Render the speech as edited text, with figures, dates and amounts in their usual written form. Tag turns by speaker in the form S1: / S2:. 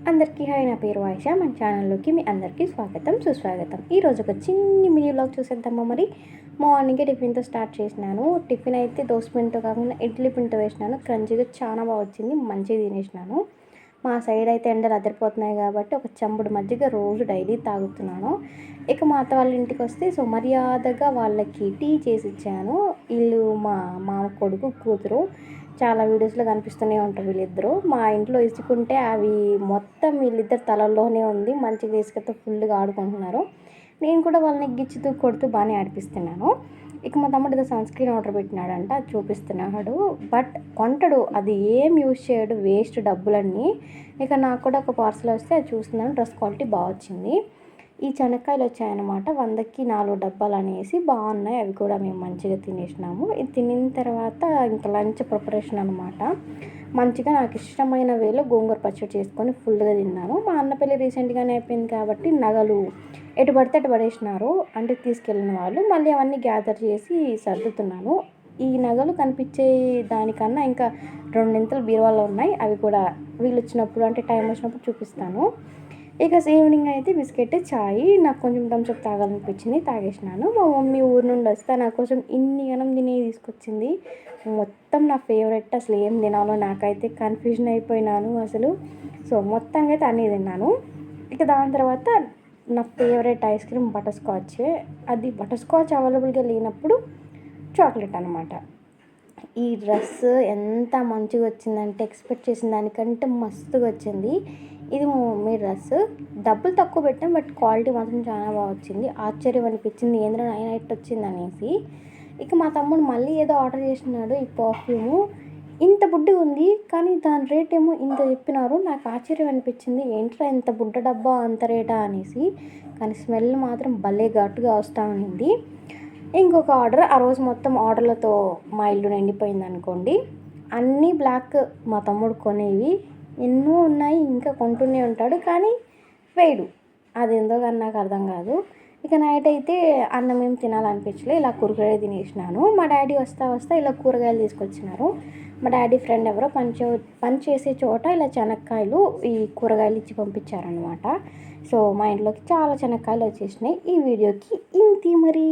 S1: అందరికీ హాయ్, నా పేరు ఆయిష. మన ఛానల్లోకి మీ అందరికీ స్వాగతం సుస్వాగతం. ఈరోజు ఒక చిన్ని మినీ వ్లాగ్ చూసేద్దామా. మరి మార్నింగే టిఫిన్తో స్టార్ట్ చేసినాను. టిఫిన్ అయితే దోశ పిండితో కాకుండా ఇడ్లీ పిండితో వేసినాను. క్రంచీగా చాలా బాగా వచ్చింది, మంచిగా తినేసినాను. మా సైడ్ అయితే ఎండలు అదిరిపోతున్నాయి కాబట్టి ఒక చెంబుడు మజ్జిగ రోజు డైలీ తాగుతున్నాను. ఇక మా అత్త వాళ్ళ ఇంటికి వస్తే మర్యాదగా వాళ్ళకి టీ చేసి ఇచ్చాను. వీళ్ళు మా మామ కొడుకు కూతురు, చాలా వీడియోస్లో కనిపిస్తూనే ఉంటారు వీళ్ళిద్దరూ. మా ఇంట్లో ఇసుకుంటే అవి మొత్తం వీళ్ళిద్దరు తలల్లోనే ఉంది. మంచిగా ఇసుకతో ఫుల్గా ఆడుకుంటున్నారు. నేను కూడా వాళ్ళని గిచ్చుతూ కొడుతూ బాగానే ఆడిపిస్తున్నాను. ఇక మా తమ్ముడు ఏదో సన్ స్క్రీన్ ఆర్డర్ పెట్టినాడంట, అది చూపిస్తున్నాడు. బట్ కొంటాడు, అది ఏం యూజ్ చేయడు, వేస్ట్ డబ్బులన్నీ. ఇక నాకు కూడా ఒక పార్సల్ వస్తే అది చూస్తున్నాను. డ్రెస్ క్వాలిటీ బాగా వచ్చింది. ఈ చెనక్కాయలు వచ్చాయన్నమాట. 100కి 4 డబ్బాలు అనేసి బాగున్నాయి. అవి కూడా మేము మంచిగా తినేసినాము. ఇది తినిన తర్వాత ఇంకా లంచ్ ప్రిపరేషన్ అనమాట. మంచిగా నాకు ఇష్టమైన వేలో గోంగూర పచ్చడి చేసుకొని ఫుల్గా తిన్నాను. మా అన్న పెళ్ళి రీసెంట్గానే అయిపోయింది కాబట్టి నగలు ఎటు పడితే అటు పడేసినారు, అంటే తీసుకెళ్ళిన వాళ్ళు. మళ్ళీ అవన్నీ గ్యాదర్ చేసి సర్దుతున్నాను. ఈ నగలు కనిపించే దానికన్నా ఇంకా రెండింతలు బీరువాలో ఉన్నాయి. అవి కూడా వీళ్ళు వచ్చినప్పుడు, అంటే టైం వచ్చినప్పుడు చూపిస్తాను. ఇక ఈవినింగ్ అయితే బిస్కెట్, చాయ్, నాకు కొంచెం థమ్స్అప్ తాగాలనిపించింది, తాగేసినాను. మా మమ్మీ ఊరు నుండి వస్తే నా కోసం ఇన్ని గనం తినే తీసుకొచ్చింది. మొత్తం నా ఫేవరెట్, అసలు ఏం తినాలో నాకైతే కన్ఫ్యూజన్ అయిపోయినాను అసలు. మొత్తంగా అయితే అన్నీ తిన్నాను. ఇక దాని తర్వాత నా favourite ice cream butter scotch. అది బటర్ స్కాచ్ అవైలబుల్గా లేనప్పుడు చాక్లెట్ అనమాట. ఈ డ్రెస్ ఎంత మంచిగా వచ్చిందంటే ఎక్స్పెక్ట్ చేసిన దానికంటే మస్తుగా వచ్చింది. ఇది మా మమ్మీ డ్రెస్. డబ్బులు తక్కువ పెట్టాం, బట్ క్వాలిటీ మాత్రం చాలా బాగా వచ్చింది. ఆశ్చర్యం అనిపించింది, ఏంద్ర నైన్ ఎయిట్ వచ్చింది అనేసి. ఇక మా తమ్ముడు మళ్ళీ ఏదో ఆర్డర్ చేసినాడు. ఈ పర్ఫ్యూము ఇంత బుడ్డిగా ఉంది, కానీ దాని రేట్ ఏమో ఇంత చెప్పినారు. నాకు ఆశ్చర్యం అనిపించింది, ఏంట్రా ఇంత బుడ్డ డబ్బా అంత రేటా అనేసి. కానీ స్మెల్ మాత్రం భలే ఘాటుగా వస్తూ ఉంది. ఇంకొక ఆర్డర్, ఆ రోజు మొత్తం ఆర్డర్లతో మా ఇల్లు నిండిపోయింది అనుకోండి. అన్నీ బ్లాక్ మా తమ్ముడు కొనేవి ఎన్నో ఉన్నాయి, ఇంకా కొంటూనే ఉంటాడు, కానీ వేయడు. అదేందో కానీ నాకు అర్థం కాదు. ఇక నైట్ అయితే అన్నం ఏం తినాలనిపించలే, ఇలా కూరగాయలు తినేసినాను. మా డాడీ వస్తా ఇలా కూరగాయలు తీసుకొచ్చినారు. మా డాడీ ఫ్రెండ్ ఎవరో పని చేసే చోట ఇలా చెనక్కాయలు, ఈ కూరగాయలు ఇచ్చి పంపించారనమాట. మా ఇంట్లోకి చాలా చెనక్కాయలు వచ్చేసినాయి. ఈ వీడియోకి ఇంతే మరి.